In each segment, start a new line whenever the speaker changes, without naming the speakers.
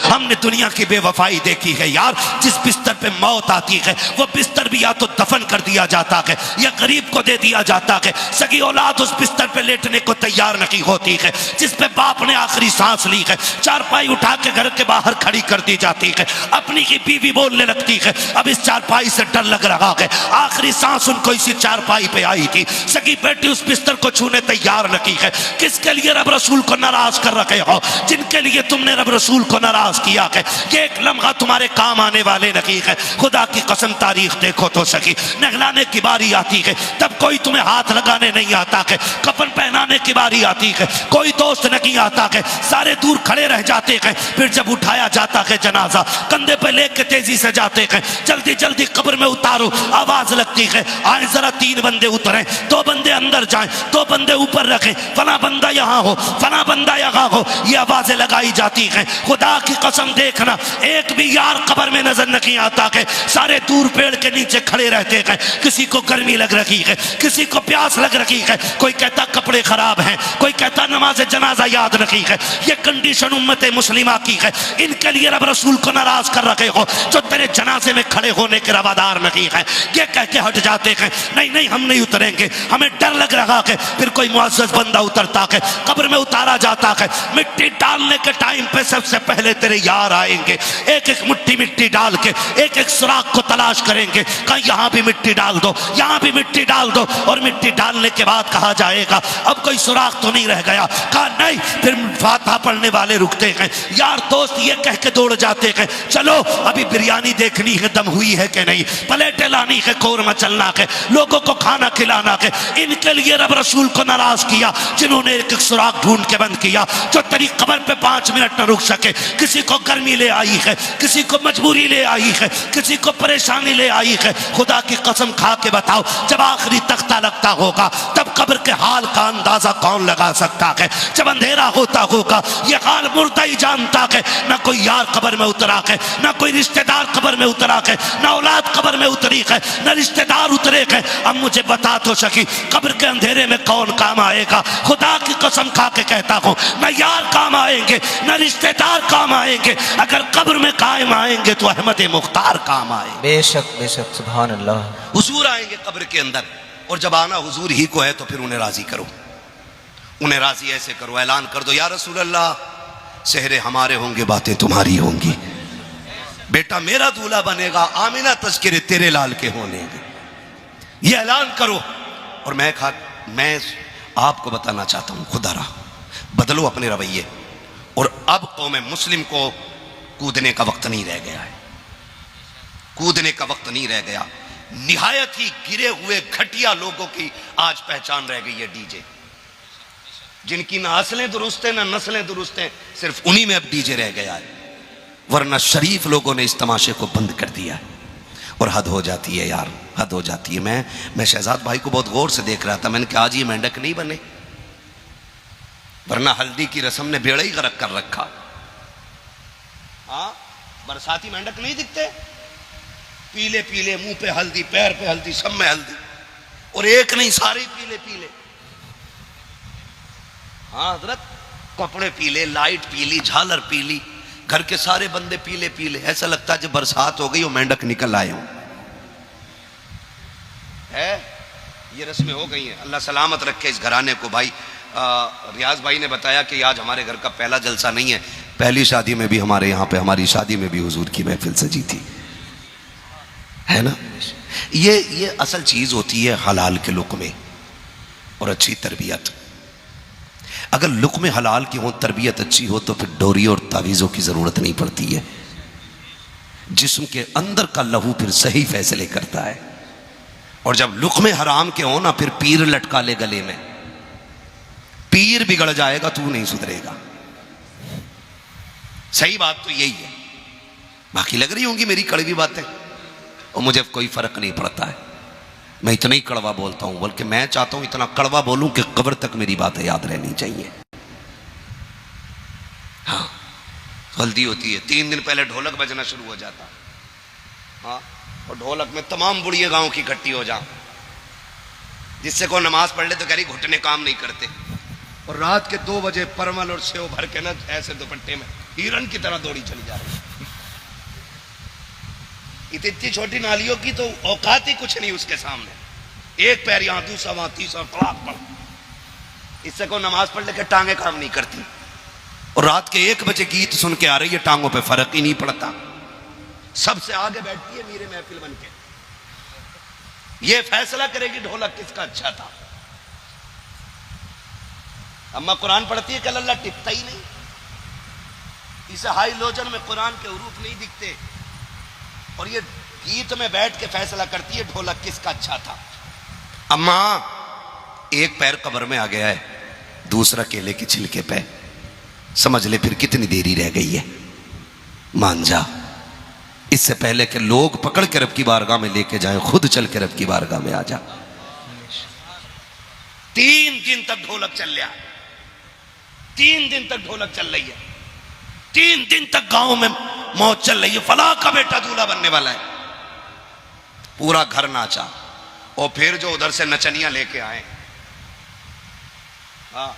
हमने दुनिया की बेवफाई देखी है यार। जिस बिस्तर पे मौत आती है वो बिस्तर भी या तो दफन कर दिया जाता है या गरीब को दे दिया जाता है। सगी औलाद उस बिस्तर पे लेटने को तैयार नहीं होती है। जिस पे बाप ने आखिरी सांस ली है चारपाई उठा के घर के बाहर खड़ी कर दी जाती है। अपनी की बीवी बोलने लगती है अब इस चारपाई से डर लग रहा है। आखिरी सांस उनको इसी चारपाई पे आई थी। सगी बेटी उस बिस्तर को छूने तैयार नहीं है। किसके लिए रब रसूल को नाराज कर रखे हो? जिनके लिए तुमने रब रसूल को नाराज किया है ये एक लम्हा तुम्हारे काम आने वाले नहीं है। खुदा की कसम तारीख देखो तो सकी नहलाने की बारी आती है तब कोई तुम्हें हाथ लगाने नहीं आता है। कफन पहनाने की बारी आती है कोई दोस्त नहीं आता है। सारे दूर खड़े रह जाते हैं। फिर जब उठाया जाता है जनाजा कंधे पे लेके तेजी से जाते हैं। जल्दी जल्दी कब्र में उतारो आवाज लगती है आए जरा 3 बंदे उतरे 2 बंदे अंदर जाएं 2 बंदे ऊपर रखें फला बंदा यहाँ हो फला बंदा यहाँ हो। ये आवाजें लगाई जाती हैं। खुदा की कसम देखना एक भी यार कब्र में नजर नहीं आता है। सारे दूर पेड़ के नीचे खड़े रहते हैं। किसी को गर्मी लग रही है किसी को प्यास लग रही है। कोई कहता कपड़े खराब हैं कोई कहता नमाज जनाजा याद नहीं है। ये कंडीशन उम्मत मुस्लिमा की है। इनके लिए रब रसूल को नाराज कर रखे हो जो तेरे जनाजे में खड़े होने के रवादार नहीं है। ये कह के हट जाते हैं नहीं नहीं हम नहीं उतरेंगे हमें डर लग रहा है। फिर कोई मुअज़्ज़ज़ बंदा उतरता है कब्र में उतारा जाता है। मिट्टी डालने के टाइम पे सबसे पहले तेरे यार आएंगे। एक एक मुट्ठी मिट्टी डाल के एक एक सुराख को तलाश करेंगे। कहीं यहाँ भी मिट्टी डाल दो यहाँ भी मिट्टी डाल दो। और मिट्टी डालने के बाद कहा जाएगा अब कोई सुराख तो नहीं रह गया। कहा नहीं। फिर फातिहा पढ़ने वाले रुकते हैं। यार दोस्त ये कह के दौड़ जाते हैं चलो अभी बिरयानी देखनी है दम हुई है कि नहीं प्लेटें लानी है कोरमा चलना है लोगों को खाना खिलाना है। इनके लिए रब रसूल को नाराज किया जिन्होंने एक एक सुराख ढूंढ के बंद किया। जो तेरी कब्र पे 5 मिनट न रुक सके। किसी को गर्मी ले आई है किसी को मजबूरी ले आई है किसी को परेशानी ले आई है। खुदा की कसम खा के बताओ जब आखिरी तख्ता लगता होगा तब कब्र के हाल का अंदाजा कौन लगा सकता है? जब अंधेरा होता होगा ये हाल मुर्दा ही जानता है। ना कोई यार कब्र में उतरा है ना कोई रिश्तेदार कब्र में उतरा है ना औलाद कब्र में उतरी है ना रिश्तेदार उतरे है। अब मुझे बता तो सकी कब्र के अंधेरे में कौन काम आएगा? खुदा की कसम खा के कहता हूँ ना यार काम आएंगे ना रिश्तेदार काम आएंगे। अगर कब्र में कायम आएंगे तो अहमद मुख्तार काम आएंगे।
बेशक सुभान अल्लाह।
हुजूर आएंगे कब्र के अंदर और जब आना हुजूर ही को है तो फिर उन्हें राजी करो। उन्हें राजी ऐसे करो ऐलान कर दो या रसूल अल्लाह सेहरे हमारे होंगे बातें तुम्हारी होंगी। बेटा मेरा दूल्हा बनेगा आमिना तस्करे तेरे लाल के होने। ये ऐलान करो। और मैं आपको बताना चाहता हूं खुदा रहा बदलो अपने रवैये। और अब कौम मुस्लिम को कूदने का वक्त नहीं रह गया है। कूदने का वक्त नहीं रह गया। निहायत ही गिरे हुए घटिया लोगों की आज पहचान रह गई है डीजे। जिनकी ना असलें दुरुस्त है ना नस्लें दुरुस्त हैं सिर्फ उन्हीं में अब डीजे रह गया है। वरना शरीफ लोगों ने इस तमाशे को बंद कर दिया है। और हद हो जाती है यार हद हो जाती है। मैं शहजाद भाई को बहुत गौर से देख रहा था। मैंने कहा आज ये मेंढक नहीं बने वरना हल्दी की रस्म ने बेड़ा ही गरक कर रखा। हाँ बरसाती मेंढक नहीं दिखते पीले पीले मुंह पे हल्दी पैर पे हल्दी सब में हल्दी और एक नहीं सारे पीले पीले। हाँ हजरत कपड़े पीले लाइट पीली झालर पीली घर के सारे बंदे पीले पीले। ऐसा लगता है जब बरसात हो गई वो मेंढक निकल आए हों। है ये रस्में हो गई हैं। अल्लाह सलामत रखे इस घराने को। भाई रियाज भाई ने बताया कि आज हमारे घर का पहला जलसा नहीं है। पहली शादी में भी हमारे यहाँ पे हमारी शादी में भी हुजूर की महफिल सजी थी है ना। ये असल चीज होती है हलाल के लुक़्मे और अच्छी तरबियत। अगर लुक़्मे हलाल की हो तरबियत अच्छी हो तो फिर डोरी और तावीज़ों की ज़रूरत नहीं पड़ती है। जिस्म के अंदर का लहू फिर सही फैसले करता है। और जब लुक़्मे हराम के हो ना फिर पीर लटका ले गले में। पीर बिगड़ जाएगा तू नहीं सुधरेगा। सही बात तो यही है। बाकी लग रही होंगी मेरी कड़वी बातें और मुझे कोई फर्क नहीं पड़ता है। मैं इतना ही कड़वा बोलता हूं बल्कि मैं चाहता हूं इतना कड़वा बोलूं कि कब्र तक मेरी बातें याद रहनी चाहिए। हाँ हल्दी होती है 3 दिन पहले ढोलक बजना शुरू हो जाता। हाँ और ढोलक में तमाम बुढ़िया गांव की इकट्ठी हो जा। जिससे को नमाज पढ़ ले तो कह रही घुटने काम नहीं करते। और रात के 2 बजे परमल और सेव भर के ना ऐसे दुपट्टे में हिरन की तरह दौड़ी चली जा रही है। इतनी छोटी नालियों की तो औकात ही कुछ नहीं उसके सामने। एक पैर यहां, दूसरा वहां, तीसरा तड़ाक पड़। इससे को नमाज पढ़ लेकर टांगे काम नहीं करती, और रात के 1 बजे गीत सुन के आ रही है, टांगों पे फर्क ही नहीं पड़ता। सबसे आगे बैठती है मीरे महफिल बन के, ये फैसला करेगी ढोलक किसका अच्छा था। अम्मा कुरान पढ़ती है, कल अल्लाह टिकता ही नहीं। इसे हाई लोजन में कुरान के हुरूफ नहीं दिखते, और ये गीत में बैठ के फैसला करती है ढोलक किसका अच्छा था। अम्मा, एक पैर कब्र में आ गया है, दूसरा केले के छिलके पे, समझ ले फिर कितनी देरी रह गई है, मान जा। इससे पहले कि लोग पकड़ के रब की बारगाह में लेके जाएं, खुद चल के रब की बारगाह में आ जा। 3 दिन तक ढोलक चल रहा, 3 दिन तक ढोलक चल रही है, 3 दिन तक गांव में मौत चल रही है। फलां का बेटा दूल्हा बनने वाला है, पूरा घर नाचा। और फिर जो उधर से नचनियां लेके आए, हाँ,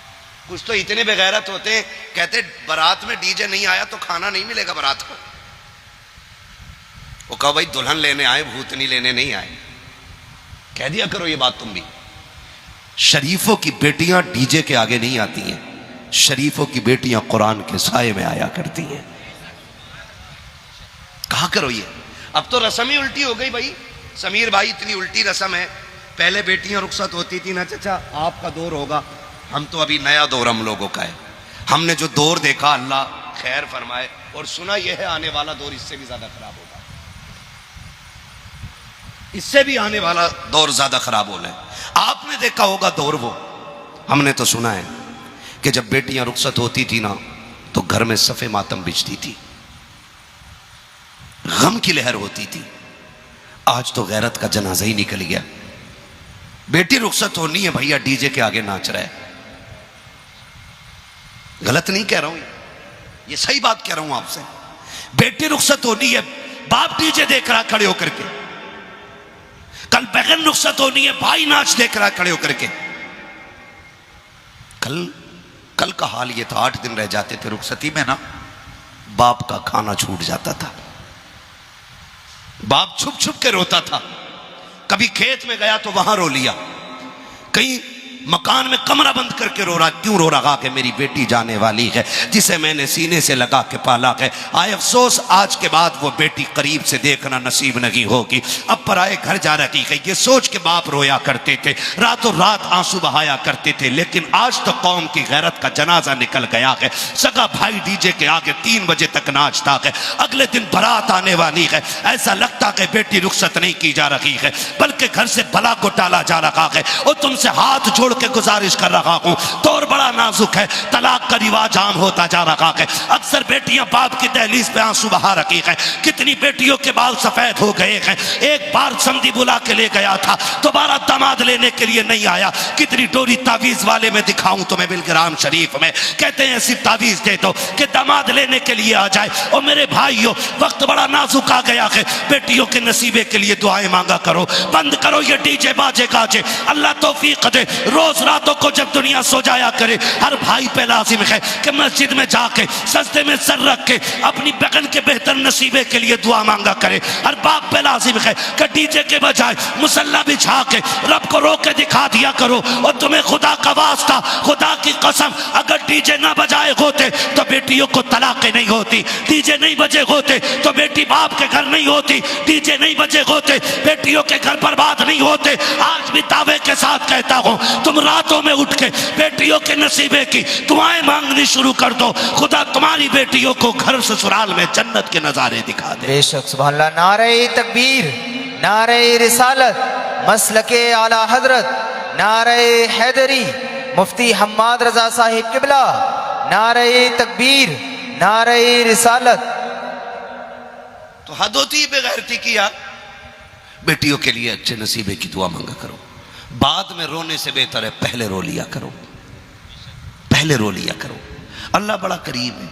कुछ तो इतने बेगैरत होते, कहते बारात में डीजे नहीं आया तो खाना नहीं मिलेगा बारात को। वो कहा भाई दुल्हन लेने आए, भूतनी लेने नहीं आए। कह दिया करो ये बात तुम भी। शरीफों की बेटियां डीजे के आगे नहीं आती हैं, शरीफों की बेटियां कुरान के साए में आया करती हैं। कहा करो ये। अब तो रस्म ही उल्टी हो गई भाई। समीर भाई, इतनी उल्टी रस्म है। पहले बेटियां रुखसत होती थी ना, चाचा आपका दौर होगा, हम तो अभी नया दौर हम लोगों का है। हमने जो दौर देखा, अल्लाह खैर फरमाए, और सुना यह है आने वाला दौर इससे भी ज्यादा खराब होगा, इससे भी आने वाला दौर ज्यादा खराब होना है। आपने देखा होगा दौर वो, हमने तो सुना है कि जब बेटियां रुखसत होती थी ना, तो घर में सफे मातम बिछती थी, गम की लहर होती थी। आज तो गैरत का जनाजा ही निकल गया। बेटी रुखसत होनी है भैया, डीजे के आगे नाच रहा है। गलत नहीं कह रहा हूं, ये सही बात कह रहा हूं आपसे। बेटी रुखसत होनी है, बाप डीजे देख रहा खड़े होकर के। कल बहन रुखसत होनी है, भाई नाच देख रहा खड़े होकर के। कल का हाल ये था, 8 दिन रह जाते थे रुखसती में ना, बाप का खाना छूट जाता था। बाप छुप छुप के रोता था। कभी खेत में गया तो वहां रो लिया, कहीं मकान में कमरा बंद करके रो रहा। क्यों रो रहा? कि मेरी बेटी जाने वाली है, जिसे मैंने सीने से लगा के पाला है। आए अफसोस, आज के बाद वो बेटी करीब से देखना नसीब नहीं होगी। अब पराए घर जा रही है, ये सोच के बाप रोया करते थे, रातों रात आंसू बहाया करते थे। लेकिन आज तो कौम की गैरत का जनाजा निकल गया है। सगा भाई डीजे के आगे 3 बजे तक नाचता है, अगले दिन बारात आने वाली है। ऐसा लगता है बेटी रुखसत नहीं की जा रही है, बल्कि घर से भला को टाला जा रहा है। और तुमसे हाथ जोड़ के गुजारिश कर रहा हूं, दौर बड़ा नाजुक है, तलाक का रिवाज आम होता जा रहा है। अक्सर बेटियां बाप की दहलीज पे आंसू बहा रही है। कितनी बेटियों के बाल सफेद हो गए हैं। एक बार समधी बुला के ले गया था, दोबारा दामाद लेने के लिए नहीं आया। कितनी डोरी तावीज वाले में दिखाऊं तुम्हें बिलग्राम शरीफ में, कहते हैं सिर्फ तावीज दे दो कि दामाद लेने के लिए आ जाए। और मेरे भाइयों, वक्त बड़ा नाजुक आ गया है, बेटियों के नसीबे के लिए दुआएं मांगा करो। बंद करो ये डीजे बाजे गाजे, अल्लाह तौफीक दे। रोज रातों को जब दुनिया सो जाया करे, हर भाई पे लाजिम है कि मस्जिद में जाके सजदे में सर रख के अपनी बहन के बेहतर नसीबे के लिए दुआ मांगा करे। हर बाप पे लाजिम है कि डीजे के बजाय मुसल्ला बिछा के रब को रो के दिखा दिया करो। और तुम्हें खुदा का वास्ता, खुदा की कसम, अगर डीजे ना बजाए होते तो बेटियों को तलाक नहीं होती। डीजे नहीं बजे होते तो बेटी बाप के घर नहीं होती। डीजे नहीं बजे होते, बेटियों के घर बर्बाद नहीं होते। आज भी दावे के साथ कहता हूं, तुम रातों में उठ के बेटियों के नसीबे की दुआएं मांगनी शुरू कर दो। खुदा तुम्हारी बेटियों को घर ससुराल में जन्नत के नजारे दिखा दे।
बेशक सुभान अल्लाह। नारे तकबीर, नारे रिसालत, मसलके आला हजरत, नारे हैदरी, मुफ्ती हम्माद रजा साहिब किबला, नारे तकबीर, नारे रिसालत।
तो हद होती है बेगैरती की यार। बेटियों के लिए अच्छे नसीबे की दुआ मांगा करो। बाद में रोने से बेहतर है पहले रो लिया करो, पहले रो लिया करो। अल्लाह बड़ा करीम है,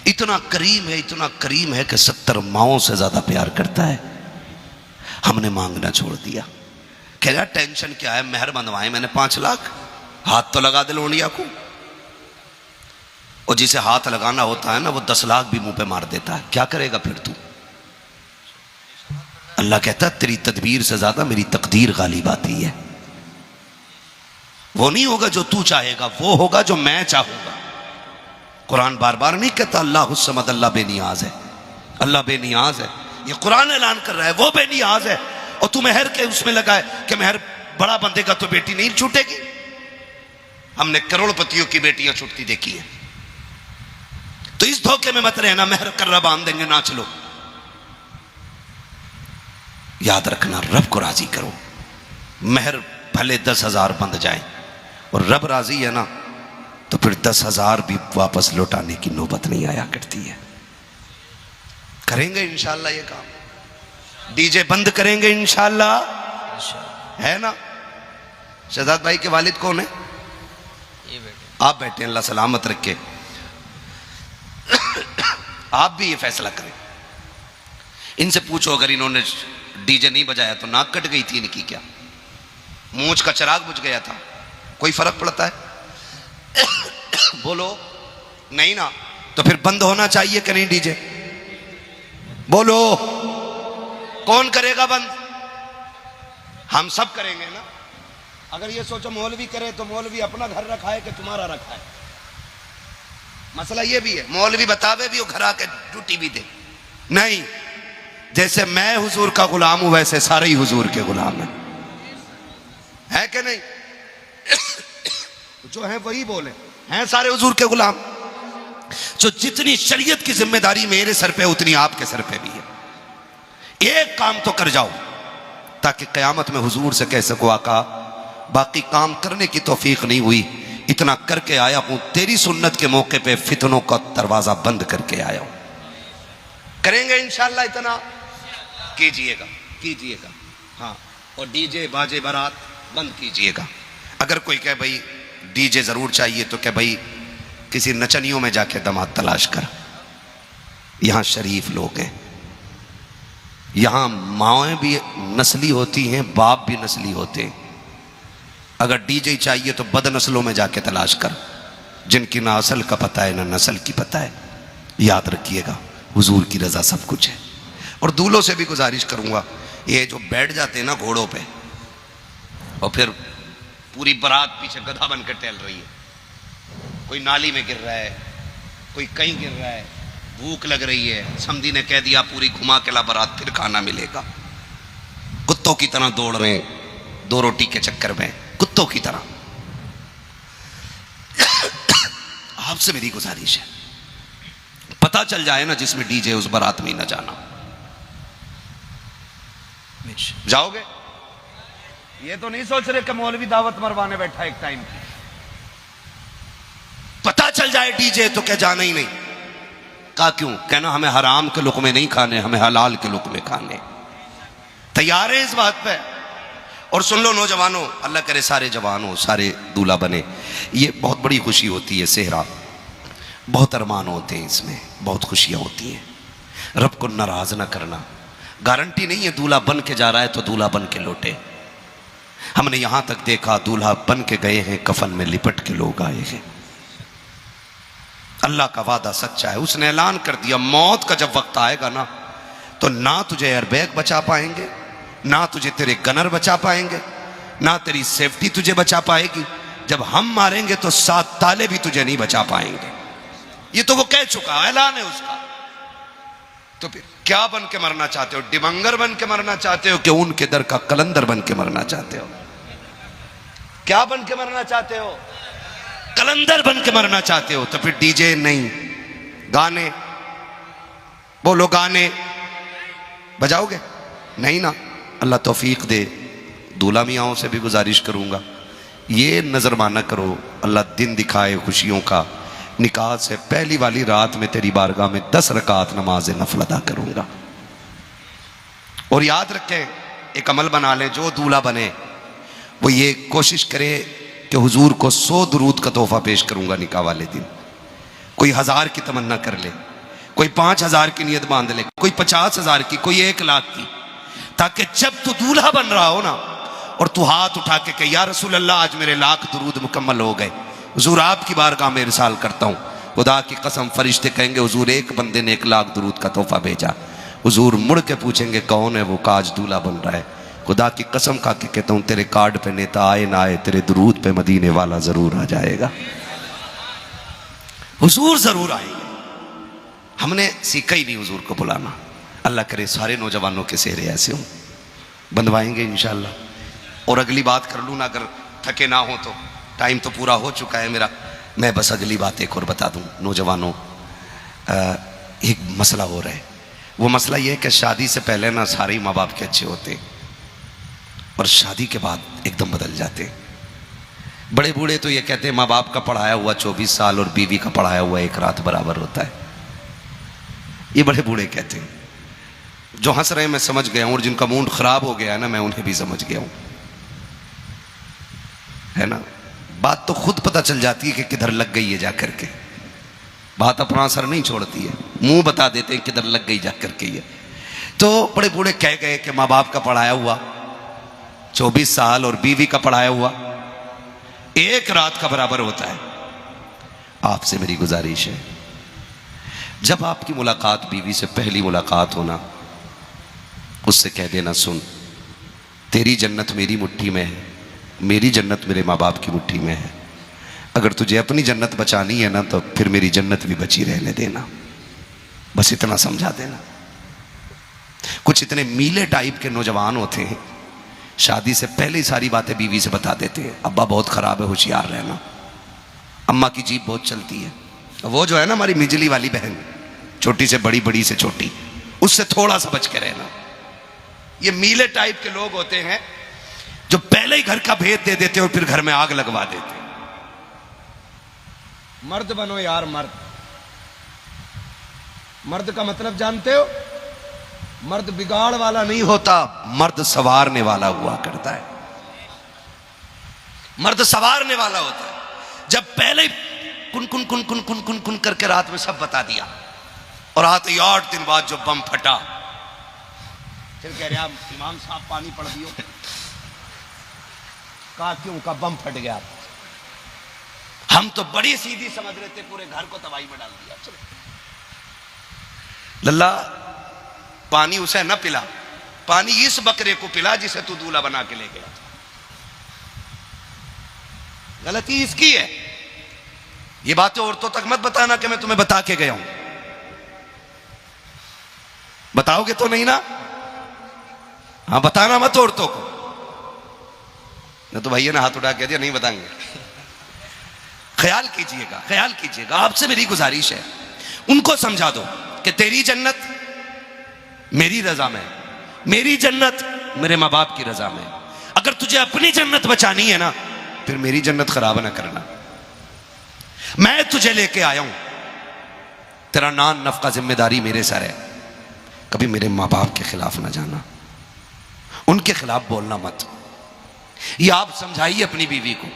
इतना करीम है, इतना करीम है कि 70 माओं से ज्यादा प्यार करता है। हमने मांगना छोड़ दिया। कह रहा टेंशन क्या है, मेहर बंधवाए मैंने 5 लाख, हाथ तो लगा दे लोनिया को। और जिसे हाथ लगाना होता है ना वो 10 लाख भी मुंह पे मार देता है। क्या करेगा फिर तू? अल्लाह कहता है तेरी तदबीर से ज्यादा मेरी तकदीर गालिब आती है। वो नहीं होगा जो तू चाहेगा, वो होगा जो मैं चाहूंगा। कुरान बार बार नहीं कहता अल्लाह हुस्समद, अल्लाह बेनियाज है, अल्लाह बेनियाज है। ये कुरान ऐलान कर रहा है वो बेनियाज है। और तू मेहर के उसमें लगा है कि मेहर बड़ा बंदेगा तो बेटी नहीं छूटेगी। हमने करोड़पतियों की बेटियां छूटती देखी है। तो इस धोखे में मत रहना मेहर कर्रा बांध देंगे ना चलो। याद रखना रब को राजी करो। मेहर भले 10,000 बंध जाए और रब राजी है ना तो फिर 10,000 भी वापस लौटाने की नौबत नहीं आया करती है। करेंगे इंशाल्लाह ये काम। डीजे बंद करेंगे इंशाल्लाह, है ना? शहजाद भाई के वालिद कौन है?
ये बेटे
आप बैठे, अल्लाह सलामत रखे। आप भी ये फैसला करें। इनसे पूछो अगर इन्होंने डीजे नहीं बजाया तो नाक कट गई थी इनकी क्या? मूंछ का चिराग बुझ गया था? कोई फर्क पड़ता है? बोलो नहीं ना। तो फिर बंद होना चाहिए कि नहीं डीजे? बोलो कौन करेगा बंद? हम सब करेंगे ना। अगर ये सोचो मौलवी करे तो मौलवी अपना घर रखा है कि तुम्हारा रखा है? मसला ये भी है। मौलवी बतावे भी वो घर आके ड्यूटी भी दे। नहीं, जैसे मैं हुजूर का गुलाम हूं वैसे सारे ही हुजूर के गुलाम हैं, है कि नहीं? जो है वही बोले, हैं सारे हुजूर के गुलाम। जो जितनी शरीयत की जिम्मेदारी मेरे सर पे उतनी आपके सर पे भी है। एक काम तो कर जाओ ताकि कयामत में हुजूर से कह सको आका बाकी काम करने की तौफीक नहीं हुई, इतना करके आया हूं तेरी सुन्नत के मौके पे फितनों का दरवाजा बंद करके आया हूं। करेंगे इंशाल्लाह, इतना कीजिएगा, कीजिएगा। हाँ, और डीजे बाजे बारात बंद कीजिएगा। अगर कोई कहे भाई डीजे जरूर चाहिए तो क्या भाई किसी नचनियों में जाके दामाद तलाश कर। यहां शरीफ लोग हैं, यहां माएँ भी नस्ली होती हैं, बाप भी नस्ली होते हैं। अगर डीजे चाहिए तो बदनस्लों में जाके तलाश कर जिनकी ना असल का पता है ना नस्ल की पता है। याद रखिएगा हुजूर की रजा सब कुछ है। और दूल्हों से भी गुजारिश करूंगा, ये जो बैठ जाते हैं ना घोड़ों पे और फिर पूरी बारात पीछे गधा बन कर टहल रही है, कोई नाली में गिर रहा है, कोई कहीं गिर रहा है, भूख लग रही है, समधी ने कह दिया पूरी घुमा के ला बारात फिर खाना मिलेगा। कुत्तों की तरह दौड़ रहे हैं 2 रोटी के चक्कर में, कुत्तों की तरह। आपसे मेरी गुजारिश है पता चल जाए ना जिसमें डीजे उस बारात में ना जाना। जाओगे? ये तो नहीं सोच रहे कि मौलवी दावत मरवाने बैठा एक टाइम की। पता चल जाए डीजे तो क्या जाना ही नहीं। कहा क्यों? कहना हमें हराम के लुक़मे नहीं खाने, हमें हलाल के लुक़मे खाने। तैयार है इस बात पे? और सुन लो नौजवानों, अल्लाह करे सारे जवान हो, सारे दूल्हा बने। ये बहुत बड़ी खुशी होती है सेहरा, बहुत अरमान होते हैं इसमें, बहुत खुशियां होती हैं। रब को नाराज ना करना। गारंटी नहीं है दूल्हा बन के जा रहा है तो दूल्हा बन के लौटे। हमने यहां तक देखा दूल्हा बन के गए हैं, कफन में लिपट के लोग आए हैं। अल्लाह का वादा सच्चा है। उसने ऐलान कर दिया मौत का जब वक्त आएगा ना तो ना तुझे एयरबैग बचा पाएंगे, ना तुझे तेरे गनर बचा पाएंगे, ना तेरी सेफ्टी तुझे बचा पाएगी। जब हम मारेंगे तो 7 ताले भी तुझे नहीं बचा पाएंगे। ये तो वो कह चुका, ऐलान है उसका। तो फिर क्या बन के मरना चाहते हो? डिमंगर बन के मरना चाहते हो कि उनके दर का कलंदर बन के मरना चाहते हो? क्या बन के मरना चाहते हो? कलंदर बन के मरना चाहते हो? तो फिर डीजे नहीं, गाने बोलो, गाने बजाओगे? नहीं ना। अल्लाह तौफीक दे। दूल्हा मियाँओं से भी गुजारिश करूंगा ये नजरमाना करो, अल्लाह दिन दिखाए खुशियों का। निकाह से पहली वाली रात में तेरी बारगाह में 10 रकात नमाज नफल अदा करूंगा। और याद रखें, एक अमल बना लें, जो दूल्हा बने वो ये कोशिश करे कि हुजूर को 100 दुरूद का तोहफा पेश करूंगा निकाह वाले दिन। कोई 1000 की तमन्ना कर ले, कोई 5000 की नियत बांध ले, कोई 50,000 की, कोई 1 लाख की, ताकि जब तू दूल्हा बन रहा हो ना और तू हाथ उठा के या रसूल अल्लाह आज मेरे 1,00,000 दुरूद मुकम्मल हो गए, हुजूर आपकी बारगाह में इरसाल करता हूं, खुदा की कसम फरिश्ते कहेंगे हुजूर एक बंदे ने 1 लाख दुरूद का तोहफा भेजा। हुजूर मुड़ के पूछेंगे कौन है वो, काज दूल्हा बन रहा है। खुदा की कसम खा के कहता हूँ तेरे कार्ड पे नेता आए ना आए, तेरे दुरूद पे मदीने वाला जरूर आ जाएगा। हुजूर जरूर आएंगे। हमने सीखा ही नहीं हुजूर को बुलाना। अल्लाह करे सारे नौजवानों के चेहरे ऐसे हों, बंधवाएंगे इंशाअल्लाह। और अगली बात कर लूँ ना, अगर थके ना हो तो, टाइम तो पूरा हो चुका है मेरा। मैं बस अगली बात एक और बता दूँ नौजवानों, एक मसला हो रहा है। वो मसला ये है कि शादी से पहले ना सारे माँ बाप के अच्छे होते और शादी के बाद एकदम बदल जाते। बड़े बूढ़े तो ये कहते हैं माँ बाप का पढ़ाया हुआ 24 साल और बीवी का पढ़ाया हुआ 1 रात बराबर होता है। ये बड़े बूढ़े कहते हैं। जो हंस रहे हैं मैं समझ गया हूँ, और जिनका मूड खराब हो गया है ना मैं उन्हें भी समझ गया हूँ, है ना। बात तो खुद पता चल जाती है कि किधर लग गई है जाकर के। बात अपना असर नहीं छोड़ती है, मुंह बता देते हैं किधर लग गई जाकर के ये। तो बड़े बूढ़े कह गए कि माँ बाप का पढ़ाया हुआ 24 साल और बीवी का पढ़ाया हुआ 1 रात का बराबर होता है। आपसे मेरी गुजारिश है, जब आपकी मुलाकात बीवी से पहली मुलाकात होना, उससे कह देना सुन तेरी जन्नत मेरी मुट्ठी में है, मेरी जन्नत मेरे माँ बाप की मुट्ठी में है। अगर तुझे अपनी जन्नत बचानी है ना तो फिर मेरी जन्नत भी बची रहने देना। बस इतना समझा देना। कुछ इतने मीले टाइप के नौजवान होते हैं, शादी से पहले ही सारी बातें बीवी से बता देते हैं। अब्बा बहुत खराब है, होशियार रहना। अम्मा की जीभ बहुत चलती है। वो जो है ना हमारी मिजली वाली बहन, छोटी से बड़ी, बड़ी से छोटी, उससे थोड़ा सा बच के रहना। ये मीले टाइप के लोग होते हैं जो पहले ही घर का भेद दे देते हैं और फिर घर में आग लगवा देते हैं।
मर्द बनो यार, मर्द। मर्द का मतलब जानते हो? मर्द बिगाड़ वाला नहीं
होता, मर्द संवारने वाला हुआ करता है। मर्द संवारने वाला होता है। जब पहले कुन कुन कुन कुन कुन कुन कुन करके रात में सब बता दिया और आते ही 8 दिन बाद जो बम फटा,
फिर कह रहे इमाम साहब पानी पड़ दियो। कहा क्यों? का बम फट गया।
हम तो बड़ी सीधी समझ रहे थे, पूरे घर को तबाही में डाल दिया। चलो लल्ला, पानी उसे न पिला, पानी इस बकरे को पिला जिसे तू दूल्हा बना के ले गया। गलती इसकी है। ये बातें औरतों तक मत बताना कि मैं तुम्हें बता के गया हूं। बताओगे तो नहीं ना? हाँ, बताना मत औरतों को। न तो भैया ने हाथ उठा के दिया, नहीं बताएंगे। ख्याल कीजिएगा, ख्याल कीजिएगा। आपसे मेरी गुजारिश है, उनको समझा दो कि तेरी जन्नत मेरी रजा में, मेरी जन्नत मेरे माँ बाप की रजा में। अगर तुझे अपनी जन्नत बचानी है ना, फिर मेरी जन्नत खराब ना करना। मैं तुझे लेके आया हूं, तेरा नान नफका जिम्मेदारी मेरे सर है। कभी मेरे माँ बाप के खिलाफ ना जाना, उनके खिलाफ बोलना मत। ये आप समझाइए अपनी बीवी को।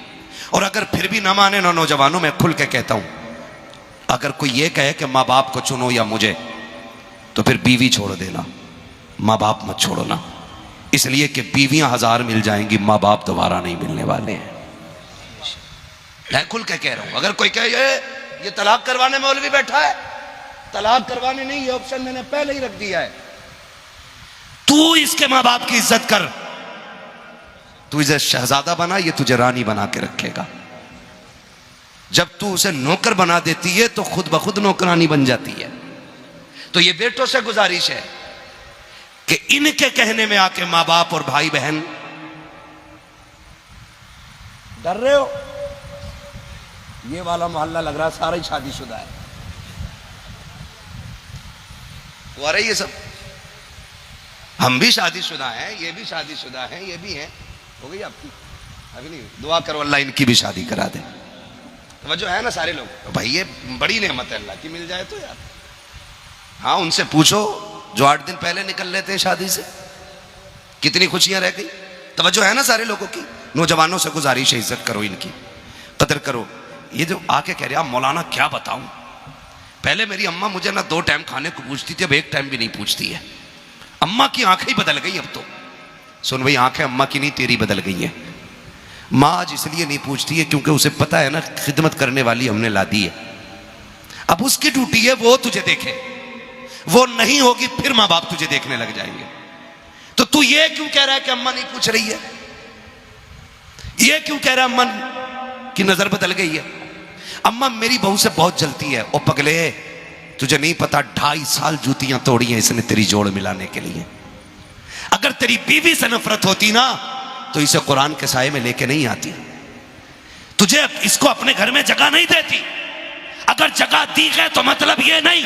और अगर फिर भी ना माने ना, नौजवानों में खुल के कहता हूं, अगर कोई ये कहे कि माँ बाप को चुनो या मुझे, तो फिर बीवी छोड़ देना, माँ बाप मत छोड़ना। इसलिए कि बीवियां 1000 मिल जाएंगी, माँ बाप दोबारा नहीं मिलने वाले हैं। मैं खुल के कह रहा हूं। अगर कोई कहे ये तलाक करवाने मौलवी बैठा है, तलाक करवाने नहीं, ये ऑप्शन मैंने पहले ही रख दिया है। तू इसके माँ बाप की इज्जत कर, तू इसे शहजादा बना, ये तुझे रानी बना के रखेगा। जब तू उसे नौकर बना देती है तो खुद ब खुद नौकरानी बन जाती है। तो ये बेटों से गुजारिश है कि इनके कहने में आके माँ बाप और भाई बहन
डर रहे हो। ये वाला मोहल्ला लग रहा सारा ही शादीशुदा है।
वो अरे ये सब, हम भी शादीशुदा हैं, ये भी शादीशुदा हैं, ये भी हैं। हो गई आपकी? अभी नहीं। दुआ करो अल्लाह इनकी भी शादी करा दे। तो है ना सारे लोग, तो भाई ये बड़ी नेमत है अल्लाह की, मिल जाए तो यार। हाँ, उनसे पूछो जो 8 दिन पहले निकल लेते हैं शादी से, कितनी खुशियां रह गई। तवज्जो है ना सारे लोगों की। नौजवानों से गुजारिश है, इज्जत करो, इनकी कदर करो। ये जो आके कह रहे आप मौलाना क्या बताऊं, पहले मेरी अम्मा मुझे ना 2 टाइम खाने को पूछती थी, अब 1 टाइम भी नहीं पूछती है। अम्मा की आंखें ही बदल गई अब तो। सुन भाई, आंखें अम्मा की नहीं तेरी बदल गई हैं। माँ आज इसलिए नहीं पूछती है क्योंकि उसे पता है ना खिदमत करने वाली हमने ला दी है। अब उसकी ड्यूटी है वो तुझे देखे, वो नहीं होगी फिर मां बाप तुझे देखने लग जाएंगे। तो तू ये क्यों कह रहा है कि अम्मा नहीं पूछ रही है? ये क्यों कह रहा है अम्मा की नजर बदल गई है? अम्मा मेरी बहू से बहुत जलती है। ओ पगले, तुझे नहीं पता 2.5 साल जूतियां तोड़ी हैं इसने तेरी जोड़ मिलाने के लिए। अगर तेरी बीवी से नफरत होती ना तो इसे कुरान के साए में लेके नहीं आती, तुझे इसको अपने घर में जगह नहीं देती। अगर जगह दी है तो मतलब ये नहीं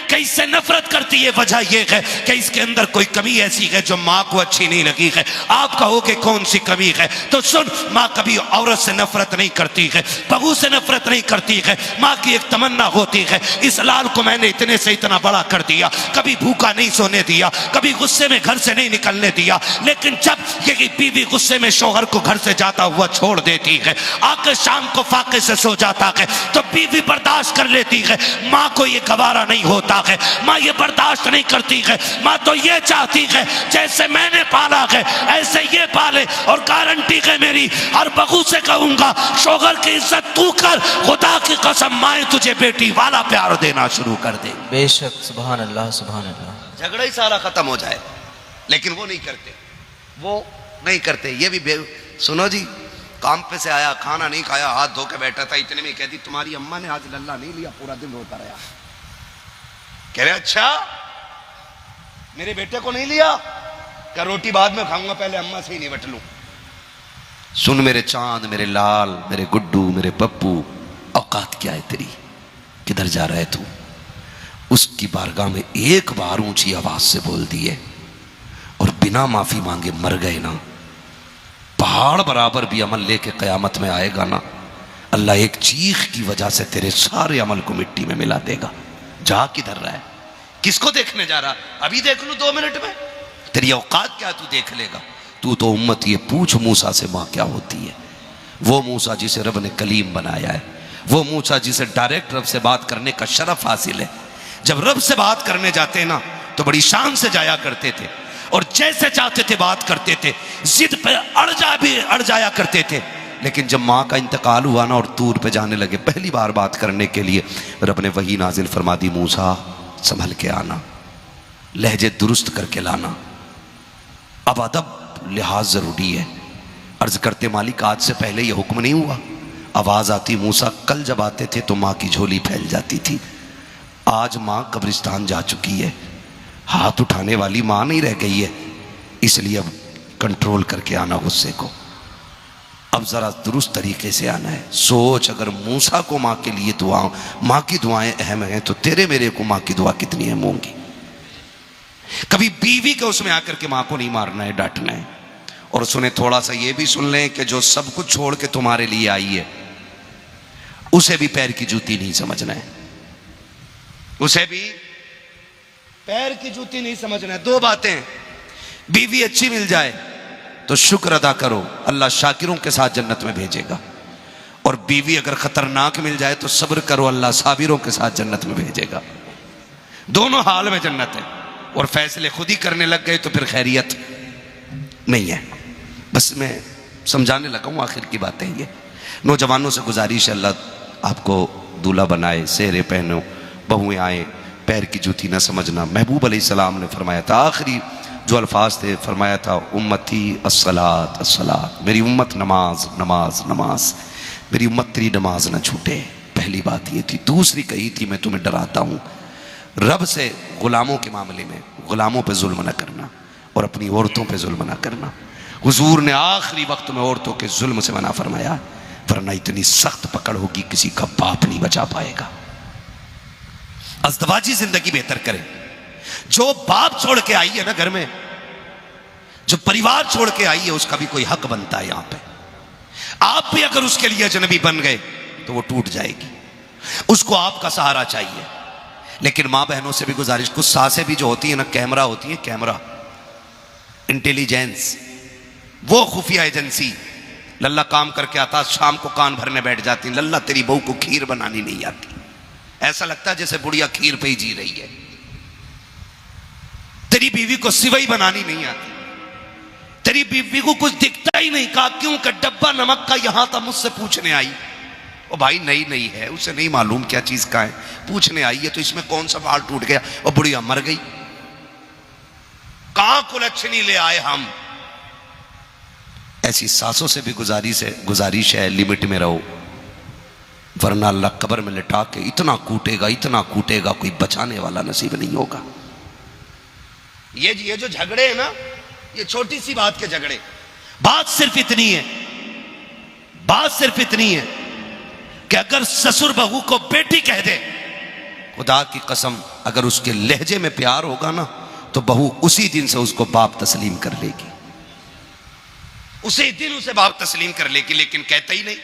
कि इससे नफरत करती है, वजह यह है कि इसके अंदर कोई कमी ऐसी है जो मां को अच्छी नहीं लगी है। आप कहो कि कौन सी कमी है, तो सुन, मां कभी औरत से नफरत नहीं करती है, बहू से नफरत नहीं करती है। मां की एक तमन्ना होती है, इस लाल को मैंने इतने से इतना बड़ा कर दिया, कभी भूखा नहीं सोने दिया, कभी गुस्से में घर से नहीं निकलने दिया। लेकिन जब ये बीवी गुस्से में शौहर को घर से जाता हुआ छोड़ देती है, आकर शाम को फाके से सो जाता है, तो बीवी बर्दाश्त कर लेती है। मां को ये गवारा नहीं होता है, मां ये बर्दाश्त नहीं करती है। मां तो ये चाहती है जैसे मैंने पाला है ऐसे ये पाले, और गारंटी है मेरी, हर बहू से कहूंगा शौहर की इज्जत तू कर, खुदा की कसम माए तुझे बेटी वाला प्यार देना शुरू कर दे।
बेशक, सुभान अल्लाह, सुभान अल्लाह।
झगड़ा ही सारा खत्म हो जाए, लेकिन वो नहीं करते, वो नहीं करते। ये भी सुनो जी, काम पे से आया, खाना नहीं खाया, हाथ धो के बैठा था, इतने में कहती तुम्हारी अम्मा ने आज लल्ला नहीं लिया, पूरा दिन रोता रहा। कह रहे अच्छा मेरे बेटे को नहीं लिया? क्या रोटी बाद में खाऊंगा, पहले अम्मा से ही निपट लूं। सुन मेरे चांद, मेरे लाल, मेरे गुड्डू, मेरे पप्पू, औकात क्या है तेरी? किधर जा रहा है तू? उसकी बारगाह में एक बार ऊंची आवाज से बोल दिए और बिना माफी मांगे मर गए ना, पहाड़ बराबर भी अमल लेके कयामत में आएगा ना, अल्लाह एक चीख की वजह से तेरे सारे अमल को मिट्टी में मिला देगा। जा किधर रहा है? किसको देखने जा रहा? अभी देख लूं 2 मिनट में, तेरी औकात क्या तू देख लेगा। तू तो उम्मत, ये पूछ मूसा से मां क्या होती है। वो मूसा जिसे रब ने कलीम बनाया है, वो मूसा जिसे डायरेक्ट रब से बात करने का शरफ हासिल है। जब रब से बात करने जाते ना तो बड़ी शान से जाया करते थे, और जैसे चाहते थे बात करते थे, जिद पे अड़ जाया करते थे। लेकिन जब माँ का इंतकाल हुआ ना और तूर पे जाने लगे पहली बार बात करने के लिए, रब ने वही नाजिल फरमा दी, मूसा संभल के आना, लहजे दुरुस्त करके लाना, अब अदब लिहाज जरूरी है। अर्ज करते मालिक आज से पहले ये हुक्म नहीं हुआ? आवाज आती मूसा कल जब आते थे तो माँ की झोली फैल जाती थी, आज माँ कब्रिस्तान जा चुकी है, हाथ उठाने वाली माँ नहीं रह गई है, इसलिए अब कंट्रोल करके आना गुस्से को, अब जरा दुरुस्त तरीके से आना है। सोच अगर मूसा को माँ के लिए दुआओं, माँ की दुआएं अहम हैं, तो तेरे मेरे को माँ की दुआ कितनी अहम होंगी। कभी बीवी के उसमें आकर के माँ को नहीं मारना है, डांटना है। और सुने, थोड़ा सा ये भी सुन लें कि जो सब कुछ छोड़ के तुम्हारे लिए आई है उसे भी पैर की जूती नहीं समझना है, उसे भी पैर की जूती नहीं समझना है। 2 बातें, बीवी अच्छी मिल जाए तो शुक्र अदा करो, अल्लाह शाकिरों के साथ जन्नत में भेजेगा, और बीवी अगर खतरनाक मिल जाए तो सब्र करो, अल्लाह साबिरों के साथ जन्नत में भेजेगा। दोनों हाल में जन्नत है, और फैसले खुद ही करने लग गए तो फिर खैरियत नहीं है। बस मैं समझाने लगा हूँ, आखिर की बात है ये। नौजवानों से गुजारिश है, अल्लाह आपको दूल्हा बनाए, सेहरे पहनो, बहुएं आए, पैर की जूती ना समझना। महबूब अलैहिस्सलाम ने फरमाया था, आखिरी जो अल्फाज थे, फरमाया था उम्मती अस्सलात अस्सलात, मेरी उम्मत नमाज नमाज नमाज, मेरी उम्मत तेरी नमाज ना छूटे। पहली बात ये थी। दूसरी कही थी, मैं तुम्हें डराता हूँ रब से गुलामों के मामले में, गुलामों पे जुल्म ना करना और अपनी औरतों पे जुल्म ना करना। हुजूर ने आखिरी वक्त में औरतों के जुल्म से मना फरमाया, वरना इतनी सख्त पकड़ होगी किसी का बाप नहीं बचा पाएगा। अज़दवाजी जिंदगी बेहतर करे। जो बाप छोड़ के आई है ना घर में, जो परिवार छोड़ के आई है, उसका भी कोई हक बनता है यहां पे। आप भी अगर उसके लिए अजनबी बन गए तो वो टूट जाएगी, उसको आपका सहारा चाहिए। लेकिन मां बहनों से भी गुजारिश, कुछ सासें भी जो होती है ना, कैमरा होती है, कैमरा इंटेलिजेंस, वो खुफिया एजेंसी। लल्ला काम करके आता, शाम को कान भरने बैठ जाती, लल्ला तेरी बहू को खीर बनानी नहीं आती। ऐसा लगता है जैसे बुढ़िया खीर पे ही जी रही है। तेरी बीवी को सिवई बनानी नहीं आती, तेरी बीवी को कुछ दिखता ही नहीं। कहा क्यों? कि डब्बा नमक का यहां था, मुझसे पूछने आई। वो भाई नई नई है, उसे नहीं मालूम क्या चीज का है, पूछने आई है तो इसमें कौन सा बाल टूट गया, और बुढ़िया मर गई। कहां कुलच्छनी ले आए हम। ऐसी सासों से भी गुजारिश है लिमिट में रहो, वरना अल्लाह कब्र में लिटा के इतना कूटेगा कोई बचाने वाला नसीब नहीं होगा। ये जो झगड़े हैं ना, ये छोटी सी बात के झगड़े, बात सिर्फ इतनी है कि अगर ससुर बहू को बेटी कह दे, खुदा की कसम अगर उसके लहजे में प्यार होगा ना तो बहू उसी दिन से उसको बाप तस्लीम कर लेगी, उसी दिन उसे बाप तस्लीम कर लेगी। लेकिन कहते ही नहीं।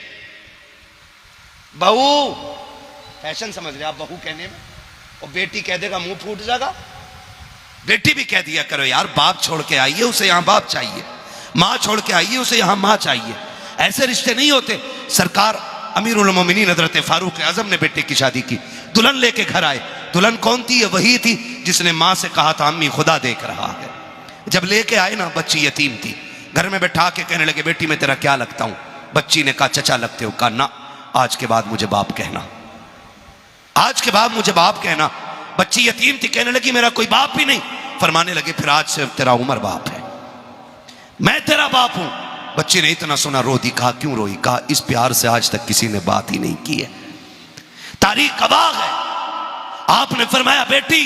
बहू फैशन समझ रहे आप बहू कहने में, और बेटी कह देगा मुंह फूट जाएगा। बेटी भी कह दिया करो यार, बाप छोड़ के आई है उसे यहां बाप चाहिए, मां छोड़ के आई है उसे यहां मां चाहिए। ऐसे रिश्ते नहीं होते। सरकार अमीरुल मोमिनीन हज़रत फारूक आज़म ने बेटे की शादी की, दुल्हन लेके घर आए। दुल्हन कौन थी? वही थी जिसने मां से कहा था अम्मी खुदा देख रहा है। जब लेके आए ना, बच्ची यतीम थी, घर में बैठा के कहने लगे बेटी मैं तेरा क्या लगता हूं? बच्ची ने कहा चचा लगते हो। कहा ना, आज के बाद मुझे बाप कहना, आज के बाद मुझे बाप कहना। बच्ची यतीम थी, कहने लगी मेरा कोई बाप भी नहीं। फरमाने लगे फिर आज से तेरा उमर बाप है, मैं तेरा बाप हूं। बच्ची ने इतना सुना रो दी। कहा क्यों रोई? कहा इस प्यार से आज तक किसी ने बात ही नहीं की है, तारीख गवाह है। आपने फरमाया बेटी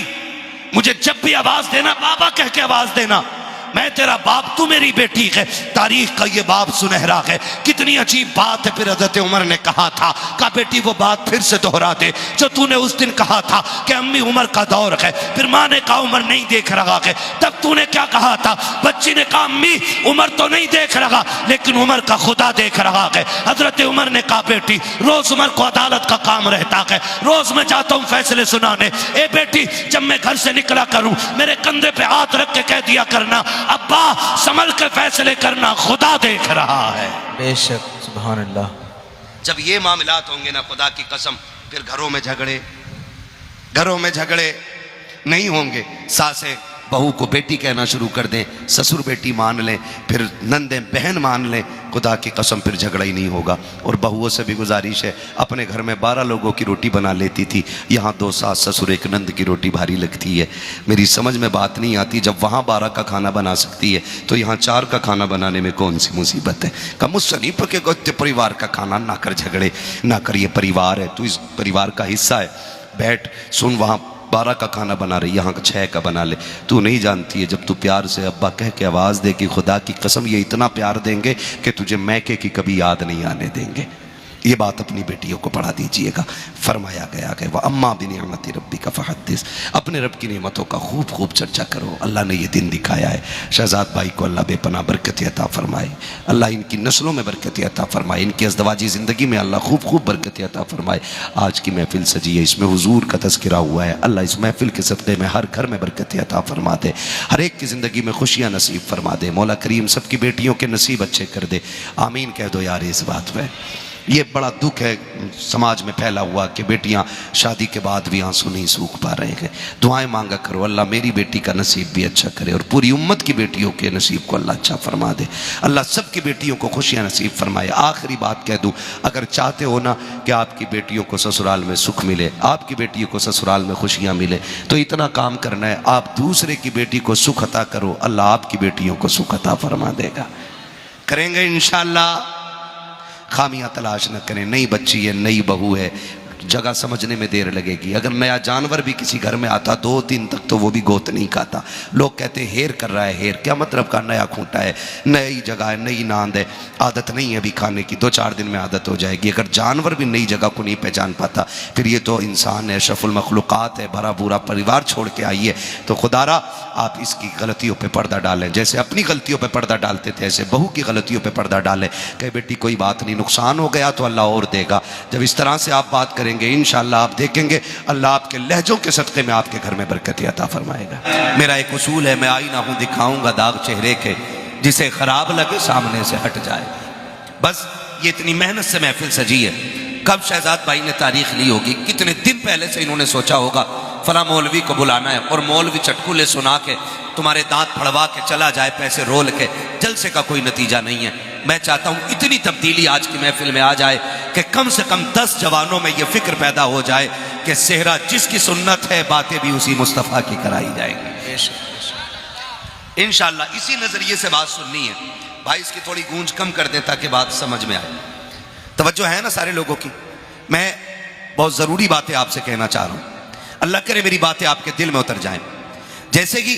मुझे जब भी आवाज देना बाबा कह के आवाज देना, मैं तेरा बाप तू मेरी बेटी है। तारीख का ये बाप सुनहरा है। कितनी अजीब बात है। फिर हज़रत उमर ने कहा था, कहा बेटी वो बात फिर से दोहरा दे जो तूने उस दिन कहा था कि अम्मी उमर का दौर है। फिर मां ने कहा उमर नहीं देख रहा है, तब तूने क्या कहा था? बच्ची ने कहा अम्मी उमर तो नहीं देख रहा लेकिन उमर का खुदा देख रहा है। हजरत उमर ने कहा बेटी रोज उमर को अदालत का काम रहता है, रोज मैं जाता हूं फैसले सुनाने। ए बेटी जब मैं घर से निकला करूं मेरे कंधे पे हाथ रख के कह दिया करना अब्बा संभल के फैसले करना, खुदा देख रहा है। बेशक, सुभान अल्लाह। जब ये मामलात होंगे ना, खुदा की कसम, फिर घरों में झगड़े नहीं होंगे। सासें बहू को बेटी कहना शुरू कर दें, ससुर बेटी मान लें, फिर नंदे बहन मान लें, खुदा की कसम फिर झगड़ा ही नहीं होगा। और बहुओं से भी गुजारिश है, अपने घर में 12 लोगों की रोटी बना लेती थी, यहाँ 2 सास ससुर 1 नंद की रोटी भारी लगती है। मेरी समझ में बात नहीं आती, जब वहाँ 12 का खाना बना सकती है तो यहाँ 4 का खाना बनाने में कौन सी मुसीबत है। कम मुझसे नहीं पकेगा परिवार का खाना, ना कर झगड़े, ना कर, ये परिवार है, तू इस परिवार का हिस्सा है, बैठ सुन, वहाँ 12 का खाना बना रही, यहाँ का 6 का बना ले। तू नहीं जानती है जब तू प्यार से अब्बा कह के आवाज़ दे कि खुदा की कसम ये इतना प्यार देंगे कि तुझे मैके की कभी याद नहीं आने देंगे। ये बात अपनी बेटियों को पढ़ा दीजिएगा। फरमाया गया कि वह अम्मा बिनिअमति रब्बी का फहद्दिस, अपने रब की नेमतों का खूब खूब चर्चा करो। अल्लाह ने ये दिन दिखाया है। शहजाद भाई को अल्लाह बेपनाह बरकत अता फरमाए, अल्लाह इनकी नस्लों में बरकत अता फरमाए, इनकी अज़दवाजी ज़िंदगी में अल्लाह खूब खूब बरकत अता फरमाए। आज की महफिल सजी है, इसमें हुजूर का तज़किरा हुआ है। अल्लाह इस महफिल के सदक़े में हर घर में बरकत अता फरमा दे, हर एक की ज़िंदगी में खुशियाँ नसीब फरमा दे। मौला करीम सबकी बेटियों के नसीब अच्छे कर दे। आमीन कह दो यार इस बात में। ये बड़ा दुख है समाज में फैला हुआ कि बेटियां शादी के बाद भी आंसू नहीं सूख पा रहे हैं। दुआएं मांगा करो, अल्लाह मेरी बेटी का नसीब भी अच्छा करे और पूरी उम्मत की बेटियों के नसीब को अल्लाह अच्छा फरमा दे। अल्लाह सबकी बेटियों को खुशियां नसीब फरमाए। आखिरी बात कह दूं, अगर चाहते हो ना कि आपकी बेटियों को ससुराल में सुख मिले, आपकी बेटियों को ससुराल में खुशियाँ मिले, तो इतना काम करना है, आप दूसरे की बेटी को सुख अता करो, अल्लाह आपकी बेटियों को सुख अता फरमा देगा। करेंगे इंशाअल्लाह। खामियां तलाश न करें। नई बच्ची है, नई बहू है, जगह समझने में देर लगेगी। अगर नया जानवर भी किसी घर में आता 2 दिन तक तो वो भी गोत नहीं खाता। लोग कहते हैं हेर कर रहा है। हेर क्या मतलब का? नया खूंटा है, नई जगह है, नई नांद है, आदत नहीं है अभी खाने की, 2-4 दिन में आदत हो जाएगी। अगर जानवर भी नई जगह को नहीं पहचान पाता, फिर ये तो इंसान है, अशरफुल मखलूक़ात है, भरा पूरा परिवार छोड़ के आई है। तो खुदारा आप इसकी गलतियों पर पर्दा डालें, जैसे अपनी गलतियों पर पर्दा डालते थे ऐसे बहू की गलतियों पर पर्दा डालें। कहे बेटी कोई बात नहीं, नुकसान हो गया तो अल्लाह और देगा। जब इस तरह से आप बात करेंगे इंशाअल्लाह आप देखेंगे अल्लाह आपके लहजों के सदक़े में आपके घर में बरकत अता फरमाएगा। मेरा एक उसूल है, मैं आईना हूं दिखाऊंगा दाग चेहरे के, जिसे खराब लगे सामने से हट जाए। बस ये इतनी मेहनत से महफिल सजी है। कब शहजाद भाई ने तारीख ली होगी, कितने दिन पहले से इन्होंने सोचा होगा फला मौलवी को बुलाना है, और मौलवी चटकुले सुना के तुम्हारे दांत फड़वा के चला जाए, पैसे रोल के। जलसे का कोई नतीजा नहीं है। मैं चाहता हूं इतनी तब्दीली आज की महफिल में आ जाए कि कम से कम 10 जवानों में यह फिक्र पैदा हो जाए कि सेहरा जिसकी सुन्नत है, बातें भी उसी मुस्तफ़ा की कराई जाएंगी इंशाअल्लाह। इसी नजरिए से बात सुननी है भाई। इसकी थोड़ी गूंज कम कर दे ताकि बात समझ में आए। तवज्जो है ना सारे लोगों की। मैं बहुत ज़रूरी बातें आपसे कहना चाह रहा हूँ, अल्लाह करे मेरी बातें आपके दिल में उतर जाएं। जैसे कि